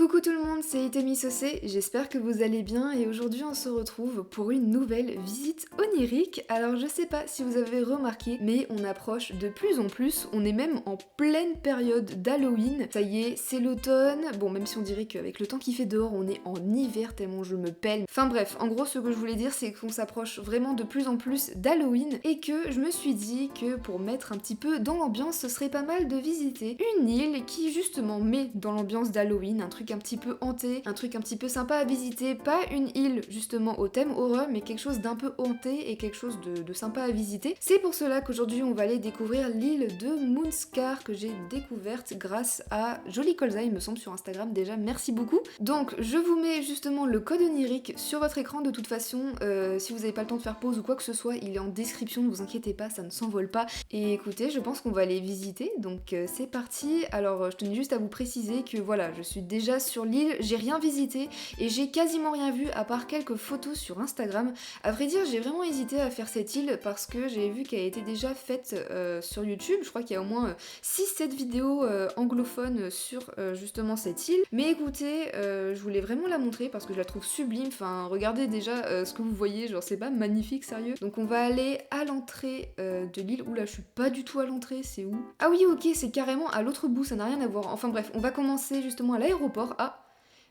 Coucou tout le monde, c'est Itemi Sosé, j'espère que vous allez bien et aujourd'hui on se retrouve pour une nouvelle visite onirique. Alors je sais pas si vous avez remarqué, mais on approche de plus en plus, on est même en pleine période d'Halloween. Ça y est, c'est l'automne, bon même si on dirait qu'avec le temps qu'il fait dehors, on est en hiver tellement je me pèle. Enfin bref, en gros ce que je voulais dire c'est qu'on s'approche vraiment de plus en plus d'Halloween et que je me suis dit que pour mettre un petit peu dans l'ambiance, ce serait pas mal de visiter une île qui justement met dans l'ambiance d'Halloween, un truc un petit peu hanté, un truc un petit peu sympa à visiter, pas une île justement au thème horreur, mais quelque chose d'un peu hanté et quelque chose de sympa à visiter. C'est pour cela qu'aujourd'hui on va aller découvrir l'île de Moonscar que j'ai découverte grâce à Jolie Colza, il me semble, sur Instagram déjà, merci beaucoup. Donc je vous mets justement le code onirique sur votre écran de toute façon, si vous n'avez pas le temps de faire pause ou quoi que ce soit, il est en description, ne vous inquiétez pas, ça ne s'envole pas. Et écoutez, je pense qu'on va aller visiter, donc c'est parti. Alors je tenais juste à vous préciser que voilà, je suis déjà sur l'île, j'ai rien visité et j'ai quasiment rien vu à part quelques photos sur Instagram. À vrai dire, j'ai vraiment hésité à faire cette île parce que j'ai vu qu'elle était déjà faite sur YouTube. Je crois qu'il y a au moins 6-7 vidéos anglophones sur justement cette île. Mais écoutez, je voulais vraiment la montrer parce que je la trouve sublime. Enfin, regardez déjà ce que vous voyez, genre c'est pas magnifique, sérieux. Donc on va aller à l'entrée de l'île. Oula, je suis pas du tout à l'entrée, c'est où? Ah oui, ok, c'est carrément à l'autre bout, ça n'a rien à voir. Enfin bref, on va commencer justement à l'aéroport. Ah,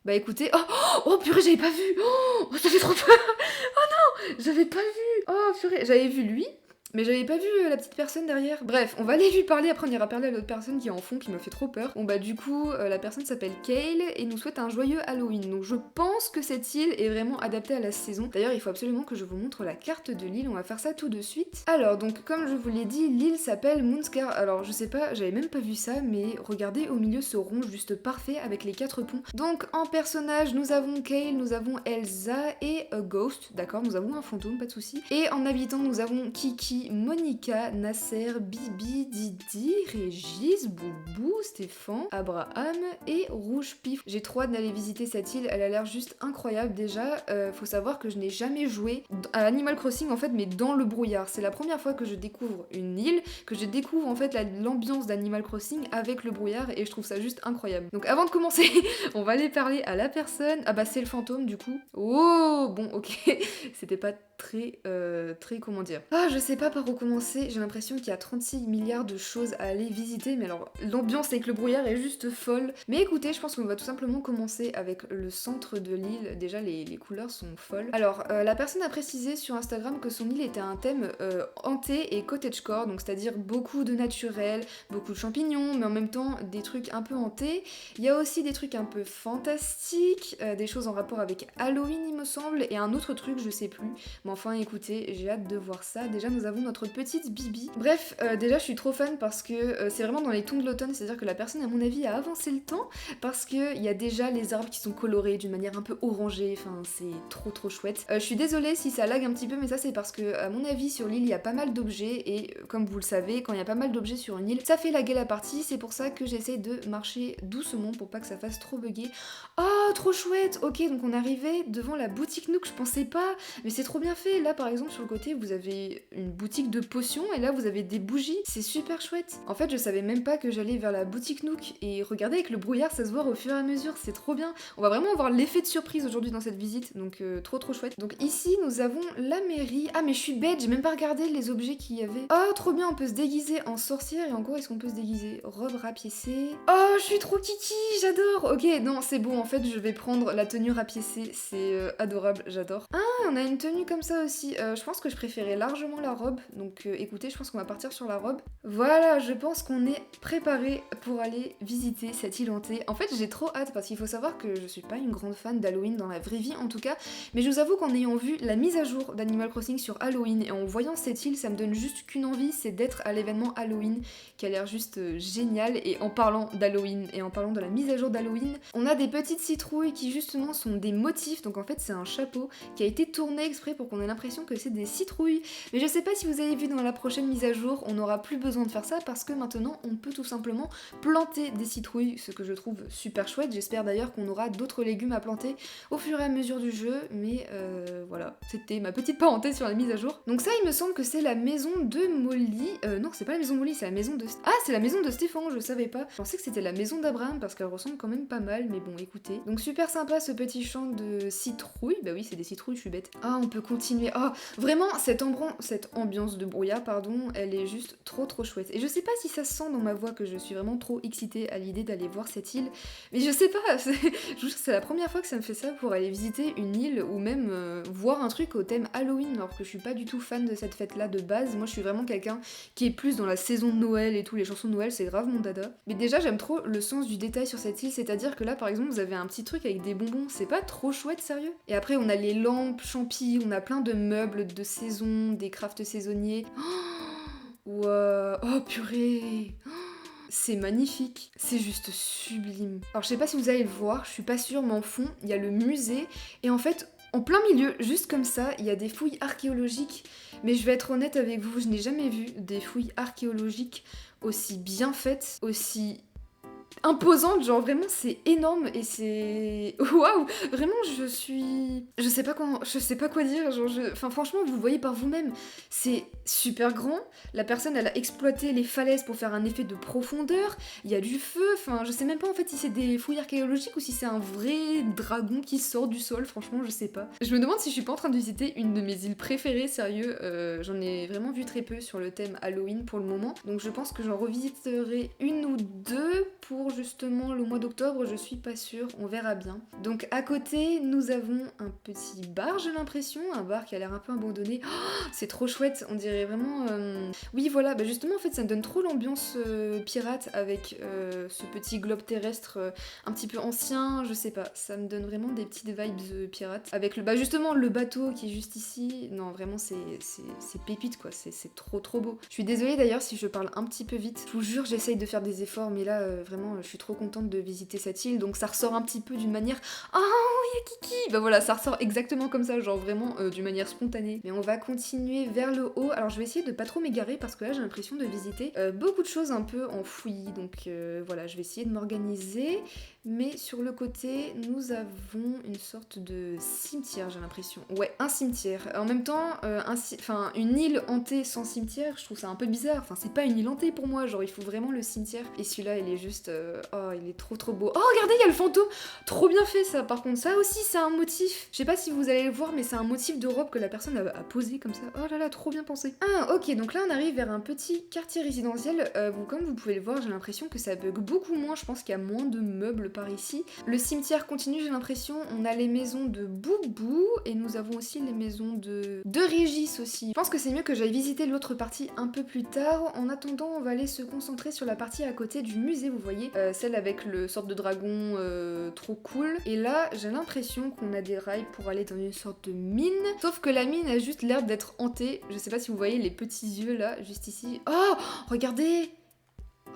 bah écoutez, oh purée, j'avais pas vu. Oh, ça fait trop peur. Oh non, j'avais pas vu. Oh purée, j'avais vu lui, mais j'avais pas vu la petite personne derrière. Bref, on va aller lui parler, après on ira parler à l'autre personne qui est en fond, qui me fait trop peur. Bon bah du coup, la personne s'appelle Kale et nous souhaite un joyeux Halloween. Donc je pense que cette île est vraiment adaptée à la saison. D'ailleurs, il faut absolument que je vous montre la carte de l'île, on va faire ça tout de suite. Alors donc, comme je vous l'ai dit, l'île s'appelle Moonscar. Alors je sais pas, j'avais même pas vu ça, mais regardez au milieu ce rond juste parfait avec les 4 ponts. Donc en personnage, nous avons Kale, nous avons Elsa et a Ghost, d'accord, nous avons un fantôme, pas de souci. Et en habitant, nous avons Kiki, Monica, Nasser, Bibi, Didi, Régis, Boubou, Stéphane, Abraham et Rouge Pif. J'ai trop hâte d'aller visiter cette île, elle a l'air juste incroyable. Déjà, faut savoir que je n'ai jamais joué à Animal Crossing en fait, mais dans le brouillard. C'est la première fois que je découvre une île, que je découvre en fait l'ambiance d'Animal Crossing avec le brouillard et je trouve ça juste incroyable. Donc avant de commencer, on va aller parler à la personne. Ah bah c'est le fantôme du coup. Oh bon ok, c'était pas très comment dire. Ah je sais pas par où commencer, j'ai l'impression qu'il y a 36 milliards de choses à aller visiter, mais alors l'ambiance avec le brouillard est juste folle. Mais écoutez, je pense qu'on va tout simplement commencer avec le centre de l'île, déjà les couleurs sont folles. Alors la personne a précisé sur Instagram que son île était un thème hanté et cottagecore, donc c'est-à-dire beaucoup de naturel, beaucoup de champignons, mais en même temps des trucs un peu hantés. Il y a aussi des trucs un peu fantastiques, des choses en rapport avec Halloween il me semble, et un autre truc je sais plus. Mais enfin écoutez, j'ai hâte de voir ça. Déjà nous avons notre petite Bibi. Bref, déjà je suis trop fan parce que c'est vraiment dans les tons de l'automne, c'est-à-dire que la personne à mon avis a avancé le temps parce qu'il y a déjà les arbres qui sont colorés d'une manière un peu orangée, enfin c'est trop chouette. Je suis désolée si ça lag un petit peu, mais ça c'est parce que à mon avis sur l'île il y a pas mal d'objets et comme vous le savez, quand il y a pas mal d'objets sur une île, ça fait laguer la partie, c'est pour ça que j'essaie de marcher doucement pour pas que ça fasse trop bugger. Oh trop chouette. Ok, donc on est arrivé devant la boutique Nook, je pensais pas, mais c'est trop bien fait. Là par exemple sur le côté vous avez une boutique de potions et là vous avez des bougies, c'est super chouette. En fait je savais même pas que j'allais vers la boutique Nook et regardez avec le brouillard ça se voit au fur et à mesure, c'est trop bien. On va vraiment avoir l'effet de surprise aujourd'hui dans cette visite, donc trop chouette. Donc ici nous avons la mairie. Ah mais je suis bête, j'ai même pas regardé les objets qu'il y avait. Oh trop bien, on peut se déguiser en sorcière et en quoi est-ce qu'on peut se déguiser? Robe rapiécée. Oh je suis trop kiki, j'adore. Ok non c'est bon, en fait je vais prendre la tenue rapiécée, c'est adorable, j'adore. Ah on a une tenue comme ça aussi, je pense que je préférais largement la robe, donc écoutez je pense qu'on va partir sur la robe. Voilà, je pense qu'on est préparé pour aller visiter cette île hantée. En fait j'ai trop hâte parce qu'il faut savoir que je suis pas une grande fan d'Halloween dans la vraie vie en tout cas, mais je vous avoue qu'en ayant vu la mise à jour d'Animal Crossing sur Halloween et en voyant cette île, ça me donne juste qu'une envie, c'est d'être à l'événement Halloween qui a l'air juste génial. Et en parlant d'Halloween et en parlant de la mise à jour d'Halloween, on a des petites citrouilles qui justement sont des motifs, donc en fait c'est un chapeau qui a été tourné exprès pour qu'on ait l'impression que c'est des citrouilles. Mais je sais pas si si vous avez vu dans la prochaine mise à jour, on n'aura plus besoin de faire ça parce que maintenant on peut tout simplement planter des citrouilles, ce que je trouve super chouette. J'espère d'ailleurs qu'on aura d'autres légumes à planter au fur et à mesure du jeu, mais voilà, c'était ma petite parenthèse sur la mise à jour. Donc ça, il me semble que c'est la maison de Molly. Non, c'est pas la maison de Molly, c'est la maison de... Ah, c'est la maison de Stéphane, je savais pas. Je pensais que c'était la maison d'Abraham parce qu'elle ressemble quand même pas mal, mais bon, écoutez. Donc super sympa ce petit champ de citrouilles. Bah oui, c'est des citrouilles, je suis bête. Ah, on peut continuer. Ah, vraiment, cette ambiance de brouillard, pardon, elle est juste trop chouette. Et je sais pas si ça se sent dans ma voix que je suis vraiment trop excitée à l'idée d'aller voir cette île, mais je sais pas, je vous jure que c'est la première fois que ça me fait ça pour aller visiter une île ou même voir un truc au thème Halloween, alors que je suis pas du tout fan de cette fête-là de base. Moi, je suis vraiment quelqu'un qui est plus dans la saison de Noël et tout, les chansons de Noël, c'est grave mon dada. Mais déjà, j'aime trop le sens du détail sur cette île, c'est-à-dire que là, par exemple, vous avez un petit truc avec des bonbons, c'est pas trop chouette, sérieux? Et après, on a les lampes, champis, on a plein de meubles de saison, des crafts saisonniers. Wow. Oh purée. C'est magnifique, c'est juste sublime. Alors je sais pas si vous allez le voir, je suis pas sûre, mais en fond, il y a le musée, et en fait, en plein milieu, juste comme ça, il y a des fouilles archéologiques, mais je vais être honnête avec vous, je n'ai jamais vu des fouilles archéologiques aussi bien faites, aussi imposante, genre vraiment c'est énorme et c'est waouh, vraiment je sais pas quoi dire, genre enfin franchement vous le voyez par vous-même, c'est super grand, la personne elle a exploité les falaises pour faire un effet de profondeur, il y a du feu, enfin je sais même pas en fait si c'est des fouilles archéologiques ou si c'est un vrai dragon qui sort du sol, franchement je sais pas. Je me demande si je suis pas en train de visiter une de mes îles préférées, sérieux, j'en ai vraiment vu très peu sur le thème Halloween pour le moment, donc je pense que j'en revisiterai une ou deux pour justement le mois d'octobre, je suis pas sûre, on verra bien. Donc à côté, nous avons un petit bar, j'ai l'impression, un bar qui a l'air un peu abandonné. Oh, c'est trop chouette, on dirait vraiment... Oui voilà, bah justement en fait ça me donne trop l'ambiance pirate avec ce petit globe terrestre un petit peu ancien, je sais pas, ça me donne vraiment des petites vibes pirates. Avec bah justement le bateau qui est juste ici, non vraiment c'est pépite quoi, c'est trop beau. Je suis désolée d'ailleurs si je parle un petit peu vite, je vous jure j'essaye de faire des efforts mais là vraiment je suis trop contente de visiter cette île, donc ça ressort un petit peu d'une manière oh il y a Kiki, bah voilà ça ressort exactement comme ça, genre vraiment d'une manière spontanée. Mais on va continuer vers le haut, alors je vais essayer de pas trop m'égarer parce que là j'ai l'impression de visiter beaucoup de choses un peu en fouillis, donc voilà je vais essayer de m'organiser. Mais sur le côté, nous avons une sorte de cimetière, j'ai l'impression. Ouais, un cimetière. En même temps, une île hantée sans cimetière, je trouve ça un peu bizarre. Enfin, c'est pas une île hantée pour moi, genre il faut vraiment le cimetière. Et celui-là, il est juste... Oh, il est trop beau. Oh, regardez, il y a le fantôme. Trop bien fait ça, par contre. Ça aussi, c'est un motif. Je sais pas si vous allez le voir, mais c'est un motif de robe que la personne a posé comme ça. Oh là là, trop bien pensé. Ah, ok, donc là, on arrive vers un petit quartier résidentiel. Comme vous pouvez le voir, j'ai l'impression que ça bug beaucoup moins. Je pense qu'il y a moins de meubles par ici. Le cimetière continue, j'ai l'impression. On a les maisons de Boubou et nous avons aussi les maisons de Régis aussi. Je pense que c'est mieux que j'aille visiter l'autre partie un peu plus tard. En attendant, on va aller se concentrer sur la partie à côté du musée, vous voyez, celle avec le sorte de dragon trop cool. Et là, j'ai l'impression qu'on a des rails pour aller dans une sorte de mine. Sauf que la mine a juste l'air d'être hantée. Je sais pas si vous voyez les petits yeux là, juste ici. Oh, regardez!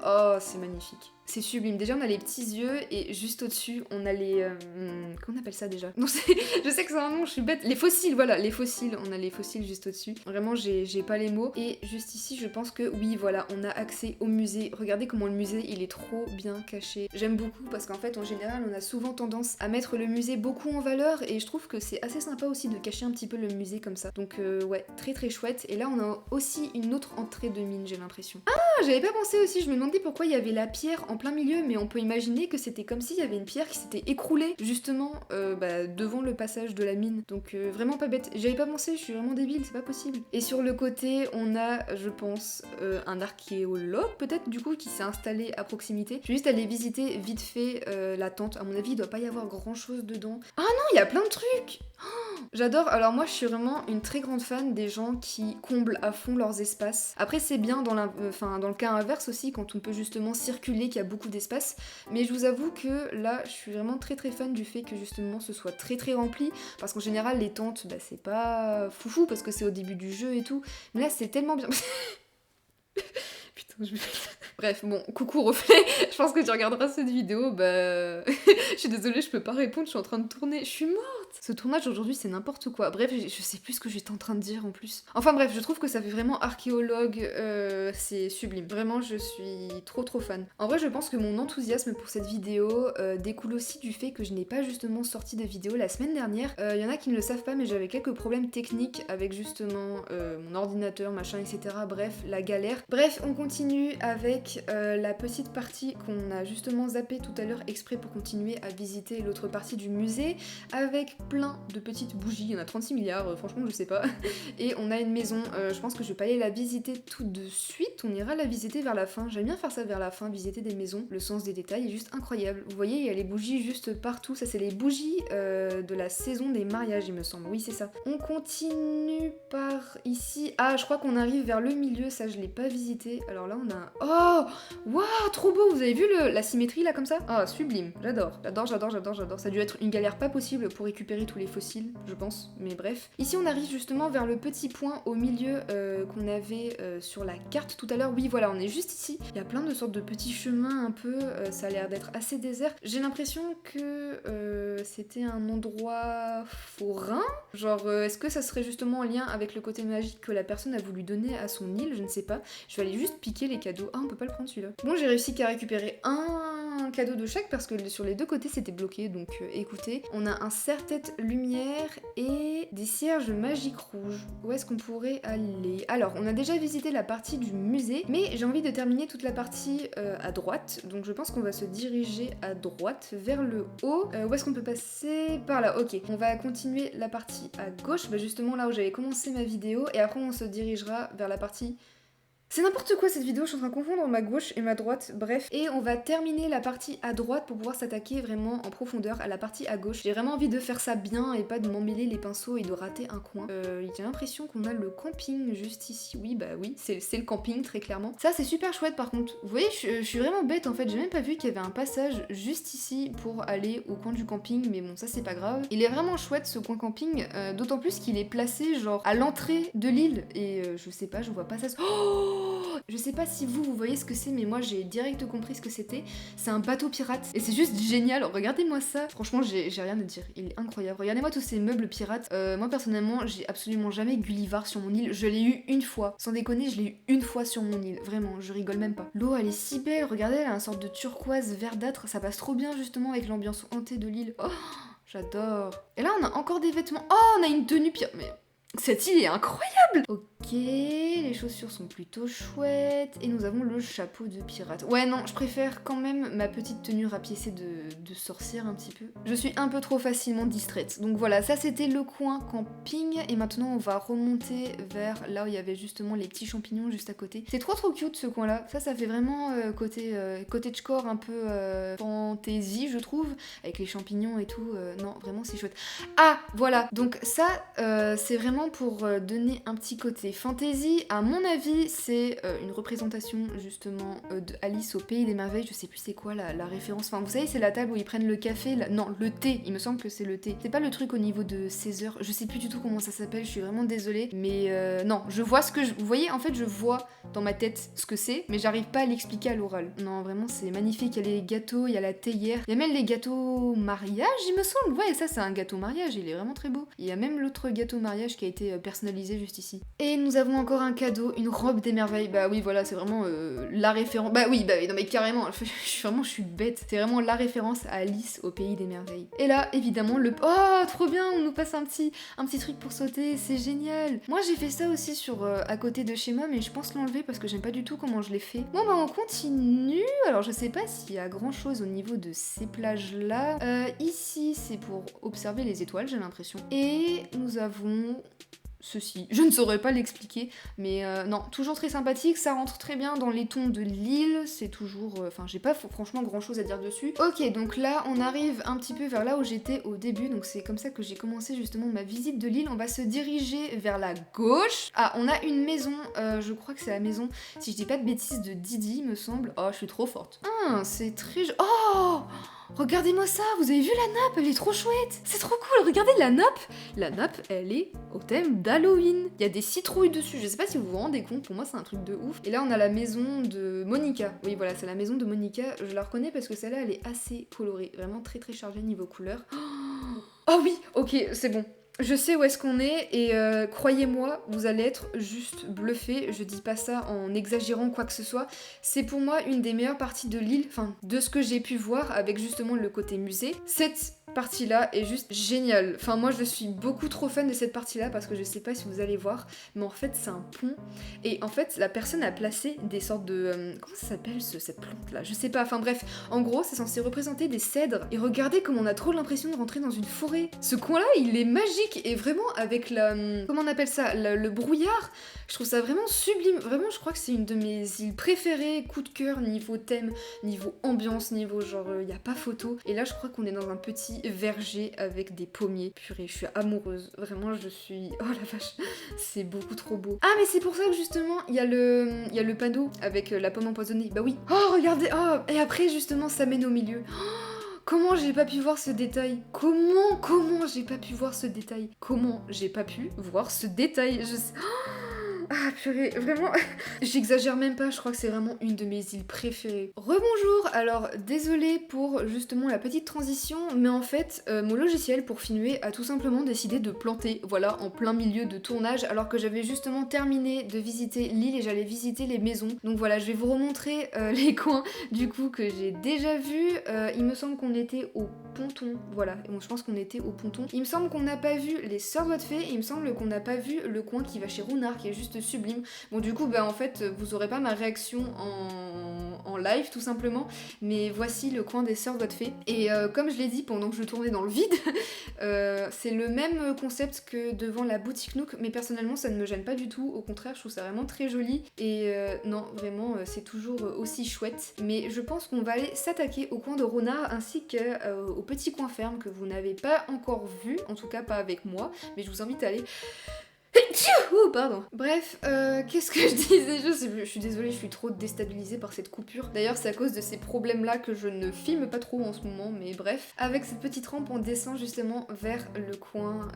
Oh, c'est magnifique. C'est sublime. Déjà, on a les petits yeux et juste au-dessus, on a les... comment on appelle ça déjà? Non, je sais que c'est un nom, je suis bête. Les fossiles, voilà, les fossiles. On a les fossiles juste au-dessus. Vraiment, j'ai pas les mots. Et juste ici, je pense que oui, voilà, on a accès au musée. Regardez comment le musée, il est trop bien caché. J'aime beaucoup parce qu'en fait, en général, on a souvent tendance à mettre le musée beaucoup en valeur et je trouve que c'est assez sympa aussi de cacher un petit peu le musée comme ça. Donc ouais, très chouette. Et là, on a aussi une autre entrée de mine, j'ai l'impression. Ah, j'avais pas pensé aussi, je me demandais pourquoi il y avait la pierre en plein milieu, mais on peut imaginer que c'était comme s'il y avait une pierre qui s'était écroulée justement devant le passage de la mine. Donc vraiment pas bête. J'avais pas pensé, je suis vraiment débile, c'est pas possible. Et sur le côté, on a, je pense, un archéologue peut-être du coup qui s'est installé à proximité. Je vais juste aller visiter vite fait la tente. À mon avis, il doit pas y avoir grand chose dedans. Ah non, il y a plein de trucs. J'adore, alors moi je suis vraiment une très grande fan des gens qui comblent à fond leurs espaces. Après c'est bien dans le cas inverse aussi quand on peut justement circuler, qu'il y a beaucoup d'espace. Mais je vous avoue que là je suis vraiment très fan du fait que justement ce soit très rempli. Parce qu'en général les tentes c'est pas foufou parce que c'est au début du jeu et tout. Mais là c'est tellement bien... Putain. Bref, bon, coucou reflet, je pense que tu regarderas cette vidéo, bah... je suis désolée, je peux pas répondre, je suis en train de tourner, je suis morte. Ce tournage aujourd'hui, c'est n'importe quoi. Bref, je sais plus ce que j'étais en train de dire en plus. Enfin bref, je trouve que ça fait vraiment archéologue, c'est sublime. Vraiment, je suis trop fan. En vrai, je pense que mon enthousiasme pour cette vidéo découle aussi du fait que je n'ai pas justement sorti de vidéo la semaine dernière. Il y en a qui ne le savent pas, mais j'avais quelques problèmes techniques avec justement mon ordinateur, machin, etc. Bref, la galère. Bref, on continue avec la petite partie qu'on a justement zappée tout à l'heure exprès pour continuer à visiter l'autre partie du musée avec plein de petites bougies. Il y en a 36 milliards, franchement, je sais pas. Et on a une maison, je pense que je vais pas aller la visiter tout de suite, on ira la visiter vers la fin. J'aime bien faire ça vers la fin, visiter des maisons. Le sens des détails est juste incroyable. Vous voyez, il y a les bougies juste partout. Ça, c'est les bougies de la saison des mariages, il me semble. Oui, c'est ça. On continue par ici. Ah, je crois qu'on arrive vers le milieu. Ça, je l'ai pas visité. Alors là, on a un... Oh, waouh, trop beau. Vous avez vu la symétrie là comme ça? Ah, sublime. J'adore. J'adore. Ça a dû être une galère pas possible pour récupérer tous les fossiles, je pense. Mais bref. Ici, on arrive justement vers le petit point au milieu qu'on avait sur la carte tout à l'heure. Oui, voilà, on est juste ici. Il y a plein de sortes de petits chemins un peu. Ça a l'air d'être assez désert. J'ai l'impression que c'était un endroit forain. Genre, est-ce que ça serait justement en lien avec le côté magique que la personne a voulu donner à son île? Je ne sais pas. Je vais aller juste piquer les cadeaux. Ah, on peut pas le prendre celui-là. Bon, j'ai réussi qu'à récupérer un cadeau de chaque parce que sur les deux côtés c'était bloqué. Donc écoutez, on a un serre-tête lumière et des cierges magiques rouges. Où est-ce qu'on pourrait aller? Alors, on a déjà visité la partie du musée, mais j'ai envie de terminer toute la partie à droite. Donc je pense qu'on va se diriger à droite vers le haut. Où est-ce qu'on peut passer? Par là, ok. On va continuer la partie à gauche, bah justement là où j'avais commencé ma vidéo, et après on se dirigera vers la partie... C'est n'importe quoi cette vidéo, je suis en train de confondre ma gauche et ma droite, bref. Et on va terminer la partie à droite pour pouvoir s'attaquer vraiment en profondeur à la partie à gauche. J'ai vraiment envie de faire ça bien et pas de m'emmêler les pinceaux et de rater un coin. J'ai l'impression qu'on a le camping juste ici. Oui, bah oui, c'est le camping très clairement. Ça c'est super chouette par contre. Vous voyez, je suis vraiment bête en fait, j'ai même pas vu qu'il y avait un passage juste ici pour aller au coin du camping, mais bon ça c'est pas grave. Il est vraiment chouette ce coin camping, d'autant plus qu'il est placé genre à l'entrée de l'île et je sais pas, je vois pas ça... Oh, je sais pas si vous voyez ce que c'est, mais moi j'ai direct compris ce que c'était. C'est un bateau pirate et c'est juste génial. Regardez-moi ça. Franchement, j'ai rien à dire. Il est incroyable. Regardez-moi tous ces meubles pirates. Moi personnellement, j'ai absolument jamais Gulliver sur mon île. Je l'ai eu une fois. Sans déconner, je l'ai eu une fois sur mon île. Vraiment, je rigole même pas. L'eau, elle est si belle. Regardez, elle a une sorte de turquoise verdâtre. Ça passe trop bien justement avec l'ambiance hantée de l'île. Oh, j'adore. Et là, on a encore des vêtements. Oh, on a une tenue pirate. Mais cette île est incroyable. Ok, les chaussures sont plutôt chouettes. Et nous avons le chapeau de pirate. Ouais, non, je préfère quand même ma petite tenue rapiécée de sorcière un petit peu. Je suis un peu trop facilement distraite. Donc voilà, ça c'était le coin camping. Et maintenant, on va remonter vers là où il y avait justement les petits champignons juste à côté. C'est trop cute ce coin-là. Ça fait vraiment côté cottagecore un peu fantasy, je trouve. Avec les champignons et tout. Non, vraiment, c'est chouette. Ah, voilà. Donc ça, c'est vraiment pour donner un petit côté fantasy. À mon avis, c'est une représentation justement de Alice au Pays des Merveilles. Je sais plus c'est quoi la référence. Enfin, vous savez, c'est la table où ils prennent le café. Non, le thé. Il me semble que c'est le thé. C'est pas le truc au niveau de 16 heures. Je sais plus du tout comment ça s'appelle. Je suis vraiment désolée. Mais non, je vois ce que je... Vous voyez, en fait, je vois dans ma tête ce que c'est, mais j'arrive pas à l'expliquer à l'oral. Non, vraiment, c'est magnifique. Il y a les gâteaux, il y a la théière. Il y a même les gâteaux mariage, il me semble. Ouais, ça, c'est un gâteau mariage. Il est vraiment très beau. Il y a même l'autre gâteau mariage qui a été personnalisé juste ici. Et nous avons encore un cadeau, une robe des merveilles. Bah oui, voilà, c'est vraiment la référence. Bah oui, non mais carrément, je suis bête. C'est vraiment la référence à Alice au Pays des Merveilles. Et là, évidemment, le... Oh, trop bien, on nous passe un petit truc pour sauter, c'est génial. Moi, j'ai fait ça aussi sur à côté de chez moi, mais je pense l'enlever parce que j'aime pas du tout comment je l'ai fait. Bon, bah on continue. Alors, je sais pas s'il y a grand chose au niveau de ces plages-là. Ici, c'est pour observer les étoiles, j'ai l'impression. Et nous avons... ceci. Je ne saurais pas l'expliquer, mais non, toujours très sympathique, ça rentre très bien dans les tons de l'île, c'est toujours... Enfin, j'ai pas franchement grand chose à dire dessus. Ok, donc là, on arrive un petit peu vers là où j'étais au début, donc c'est comme ça que j'ai commencé justement ma visite de l'île. On va se diriger vers la gauche. Ah, on a une maison, je crois que c'est la maison, si je dis pas de bêtises, de Didi, me semble. Oh, je suis trop forte. Ah, c'est très... Oh! Regardez-moi ça, vous avez vu la nappe, elle est trop chouette. C'est trop cool, regardez la nappe. La nappe, elle est au thème d'Halloween. Il y a des citrouilles dessus, je sais pas si vous vous rendez compte, pour moi c'est un truc de ouf. Et là on a la maison de Monica. Oui voilà, c'est la maison de Monica, je la reconnais parce que celle-là elle est assez colorée, vraiment très très chargée niveau couleur. Oh oui, ok, c'est bon. Je sais où est-ce qu'on est et croyez-moi, vous allez être juste bluffés. Je dis pas ça en exagérant quoi que ce soit. C'est pour moi une des meilleures parties de l'île, enfin de ce que j'ai pu voir avec justement le côté musée. Cette partie-là est juste géniale. Enfin moi je suis beaucoup trop fan de cette partie-là parce que je sais pas si vous allez voir, mais en fait c'est un pont et en fait la personne a placé des sortes de... comment ça s'appelle cette plante-là? Je sais pas, enfin bref. En gros c'est censé représenter des cèdres et regardez comme on a trop l'impression de rentrer dans une forêt. Ce coin-là il est magique et vraiment avec la... comment on appelle ça? Le brouillard, je trouve ça vraiment sublime. Vraiment je crois que c'est une de mes îles préférées, coup de cœur niveau thème, niveau ambiance, niveau genre y a pas photo. Et là je crois qu'on est dans un petit verger avec des pommiers. Purée, je suis amoureuse. Vraiment, je suis... oh la vache, c'est beaucoup trop beau. Ah, mais c'est pour ça que justement, il y a le panneau avec la pomme empoisonnée. Bah oui. Oh, regardez. Oh, et après, justement, ça mène au milieu. Oh, comment j'ai pas pu voir ce détail? Comment j'ai pas pu voir ce détail? Comment j'ai pas pu voir ce détail? Je sais... Ah purée, vraiment, j'exagère même pas, je crois que c'est vraiment une de mes îles préférées. Rebonjour, alors désolée pour justement la petite transition, mais en fait, mon logiciel pour filmer a tout simplement décidé de planter, voilà, en plein milieu de tournage, alors que j'avais justement terminé de visiter l'île et j'allais visiter les maisons. Donc voilà, je vais vous remontrer les coins du coup que j'ai déjà vus. Il me semble qu'on était au ponton, voilà, et bon, je pense qu'on était au ponton. Il me semble qu'on n'a pas vu les Sœurs Doigts de Fée, et il me semble qu'on n'a pas vu le coin qui va chez Runard, qui est juste sublime. Bon du coup bah en fait vous aurez pas ma réaction en live tout simplement, mais voici le coin des Sœurs Doigts de Fée. Et comme je l'ai dit pendant que je tournais dans le vide, c'est le même concept que devant la boutique Nook, mais personnellement ça ne me gêne pas du tout, au contraire je trouve ça vraiment très joli et non vraiment c'est toujours aussi chouette. Mais je pense qu'on va aller s'attaquer au coin de Runard ainsi qu'au petit coin ferme que vous n'avez pas encore vu, en tout cas pas avec moi, mais je vous invite à aller... Oh pardon. Bref, qu'est-ce que je disais? Je sais plus, je suis désolée, je suis trop déstabilisée par cette coupure. D'ailleurs c'est à cause de ces problèmes là que je ne filme pas trop en ce moment, mais bref. Avec cette petite rampe on descend justement vers le coin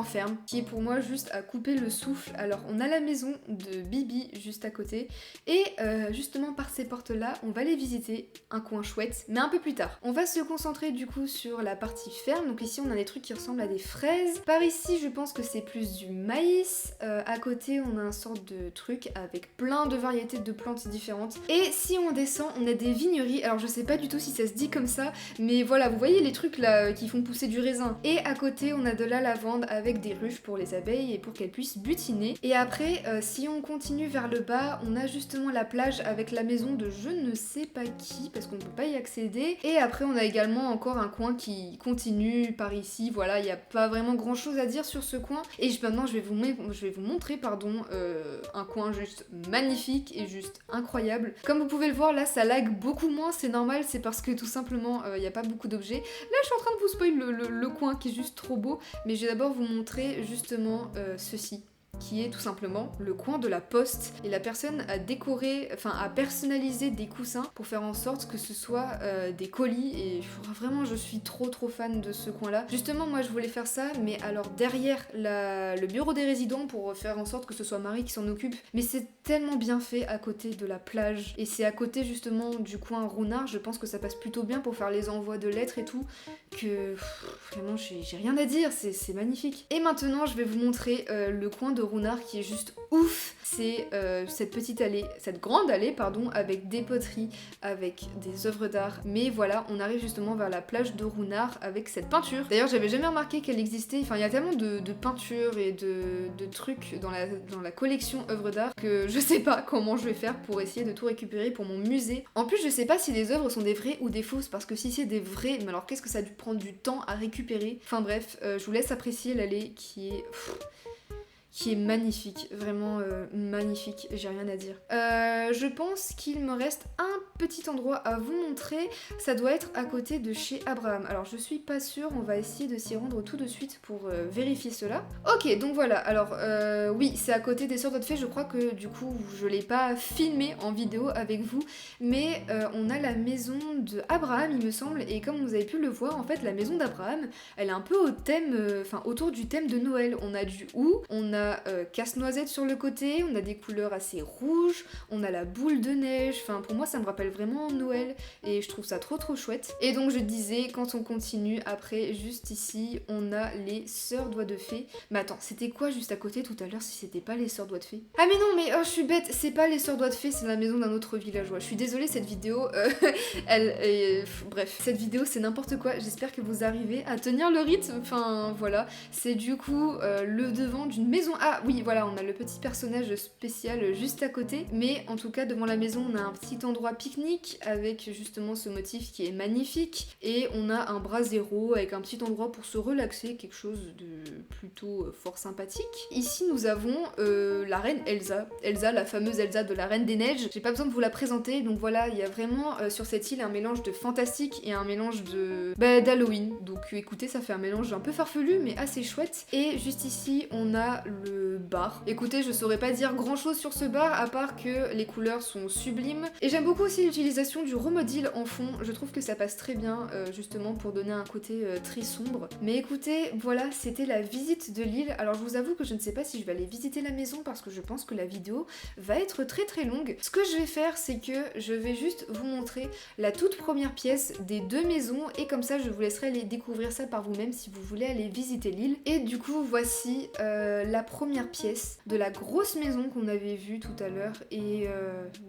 ferme, qui est pour moi juste à couper le souffle. Alors on a la maison de Bibi juste à côté, et justement par ces portes là on va aller visiter un coin chouette, mais un peu plus tard. On va se concentrer du coup sur la partie ferme, donc ici on a des trucs qui ressemblent à des fraises. Par ici je pense que c'est plus du maïs, à côté on a un sorte de truc avec plein de variétés de plantes différentes, et si on descend on a des vigneries. Alors je sais pas du tout si ça se dit comme ça, mais voilà vous voyez les trucs là qui font pousser du raisin, et à côté on a de la lavande avec des ruches pour les abeilles et pour qu'elles puissent butiner. Et après si on continue vers le bas on a justement la plage avec la maison de je ne sais pas qui parce qu'on peut pas y accéder, et après on a également encore un coin qui continue par ici. Voilà, il n'y a pas vraiment grand chose à dire sur ce coin, et maintenant je vais vous montrer un coin juste magnifique et juste incroyable. Comme vous pouvez le voir là ça lag beaucoup moins, c'est normal, c'est parce que tout simplement il n'y a pas beaucoup d'objets. Là je suis en train de vous spoil le coin qui est juste trop beau, mais je vais d'abord vous montrer justement ceci, qui est tout simplement le coin de la poste, et la personne a décoré, enfin a personnalisé des coussins pour faire en sorte que ce soit des colis, et vraiment je suis trop fan de ce coin là. Justement moi je voulais faire ça, mais alors derrière le bureau des résidents pour faire en sorte que ce soit Marie qui s'en occupe, mais c'est tellement bien fait à côté de la plage, et c'est à côté justement du coin Runard, je pense que ça passe plutôt bien pour faire les envois de lettres et tout, que vraiment j'ai rien à dire, c'est magnifique. Et maintenant je vais vous montrer le coin de Runard qui est juste ouf. C'est cette grande allée pardon, avec des poteries, avec des œuvres d'art. Mais voilà, on arrive justement vers la plage de Runard avec cette peinture. D'ailleurs j'avais jamais remarqué qu'elle existait, enfin il y a tellement de peintures et de trucs dans la collection œuvres d'art que je sais pas comment je vais faire pour essayer de tout récupérer pour mon musée. En plus je sais pas si les œuvres sont des vraies ou des fausses, parce que si c'est des vraies, mais alors qu'est-ce que ça a dû prendre du temps à récupérer. Enfin bref, je vous laisse apprécier l'allée qui est qui est magnifique, vraiment magnifique, j'ai rien à dire. Je pense qu'il me reste un petit endroit à vous montrer, ça doit être à côté de chez Abraham. Alors je suis pas sûre, on va essayer de s'y rendre tout de suite pour vérifier cela. Ok, donc voilà, alors oui, c'est à côté des Sœurs d'Otfé, je crois que du coup je l'ai pas filmé en vidéo avec vous, mais on a la maison de Abraham il me semble, et comme vous avez pu le voir, en fait la maison d'Abraham, elle est un peu au thème, autour du thème de Noël. On a du hou, on a casse-noisette sur le côté, on a des couleurs assez rouges, on a la boule de neige, enfin pour moi ça me rappelle vraiment Noël et je trouve ça trop chouette. Et donc je disais, quand on continue après, juste ici, on a les Sœurs Doigts de Fée. Mais attends, c'était quoi juste à côté tout à l'heure si c'était pas les Sœurs Doigts de Fée? Ah mais non, mais oh, je suis bête, c'est pas les Sœurs Doigts de Fée, c'est la maison d'un autre villageois. Je suis désolée, cette vidéo, bref, cette vidéo c'est n'importe quoi, j'espère que vous arrivez à tenir le rythme, enfin voilà, c'est du coup le devant d'une maison. Ah oui, voilà, on a le petit personnage spécial juste à côté, mais en tout cas devant la maison on a un petit endroit pique-nique avec justement ce motif qui est magnifique, et on a un brasero avec un petit endroit pour se relaxer, quelque chose de plutôt fort sympathique. Ici nous avons la reine Elsa, la fameuse Elsa de la Reine des Neiges. J'ai pas besoin de vous la présenter, donc voilà, il y a vraiment sur cette île un mélange de fantastique et un mélange de d'Halloween, donc écoutez, ça fait un mélange un peu farfelu mais assez chouette. Et juste ici on a le bar. Écoutez, je saurais pas dire grand chose sur ce bar à part que les couleurs sont sublimes, et j'aime beaucoup aussi l'utilisation du remodil en fond, je trouve que ça passe très bien justement pour donner un côté très sombre. Mais écoutez, voilà, c'était la visite de l'île. Alors je vous avoue que je ne sais pas si je vais aller visiter la maison parce que je pense que la vidéo va être très longue. Ce que je vais faire, c'est que je vais juste vous montrer la toute première pièce des deux maisons, et comme ça je vous laisserai aller découvrir ça par vous-même si vous voulez aller visiter l'île. Et du coup voici la première pièce de la grosse maison qu'on avait vue tout à l'heure, et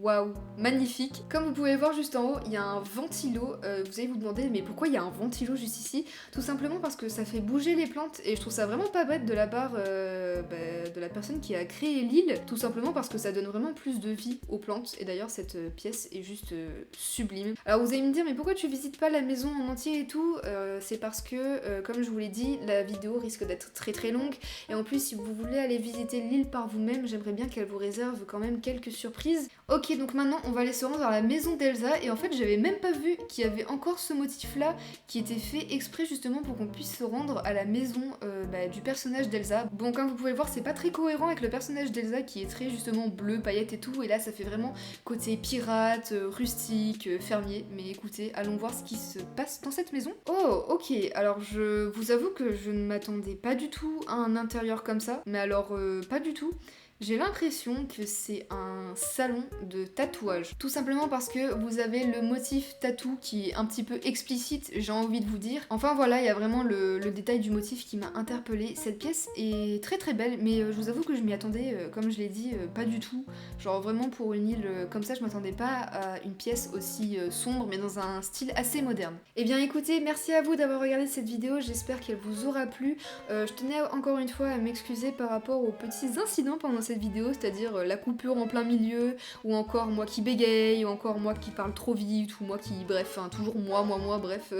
waouh, magnifique. Comme vous pouvez voir juste en haut, il y a un ventilo. Vous allez vous demander mais pourquoi il y a un ventilo juste ici? Tout simplement parce que ça fait bouger les plantes, et je trouve ça vraiment pas bête de la part de la personne qui a créé l'île, tout simplement parce que ça donne vraiment plus de vie aux plantes. Et d'ailleurs cette pièce est juste sublime. Alors vous allez me dire mais pourquoi tu visites pas la maison en entier et tout? C'est parce que comme je vous l'ai dit, la vidéo risque d'être très longue, et en plus si vous voulez aller visiter l'île par vous-même, j'aimerais bien qu'elle vous réserve quand même quelques surprises. Ok, donc maintenant on va aller se rendre dans la maison d'Elsa, et en fait j'avais même pas vu qu'il y avait encore ce motif là qui était fait exprès justement pour qu'on puisse se rendre à la maison du personnage d'Elsa. Bon, comme vous pouvez le voir, c'est pas très cohérent avec le personnage d'Elsa qui est très justement bleu, paillettes et tout, et là ça fait vraiment côté pirate, rustique, fermier. Mais écoutez, allons voir ce qui se passe dans cette maison. Oh, ok, alors je vous avoue que je ne m'attendais pas du tout à un intérieur comme ça, mais alors pas du tout. J'ai l'impression que c'est un salon de tatouage. Tout simplement parce que vous avez le motif tatou qui est un petit peu explicite, j'ai envie de vous dire. Enfin voilà, il y a vraiment le détail du motif qui m'a interpellée. Cette pièce est très belle, mais je vous avoue que je m'y attendais, comme je l'ai dit, pas du tout. Genre vraiment pour une île comme ça, je m'attendais pas à une pièce aussi sombre, mais dans un style assez moderne. Eh bien écoutez, merci à vous d'avoir regardé cette vidéo, j'espère qu'elle vous aura plu. Je tenais encore une fois à m'excuser par rapport aux petits incidents pendant cette vidéo, c'est-à-dire la coupure en plein milieu, ou encore moi qui bégaye, ou encore moi qui parle trop vite, ou moi qui... bref, hein, toujours moi, bref,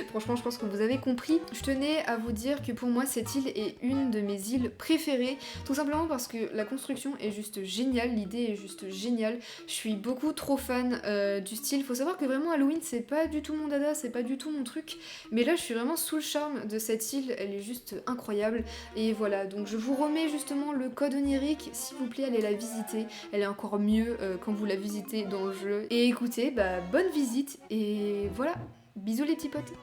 franchement je pense que vous avez compris. Je tenais à vous dire que pour moi cette île est une de mes îles préférées, tout simplement parce que la construction est juste géniale, l'idée est juste géniale, je suis beaucoup trop fan du style. Faut savoir que vraiment Halloween c'est pas du tout mon dada, c'est pas du tout mon truc, mais là je suis vraiment sous le charme de cette île, elle est juste incroyable. Et voilà, donc je vous remets justement le code onirique, s'il vous plaît allez la visiter, elle est encore mieux quand vous la visitez dans le jeu. Et écoutez, bonne visite, et voilà, bisous les petits potes.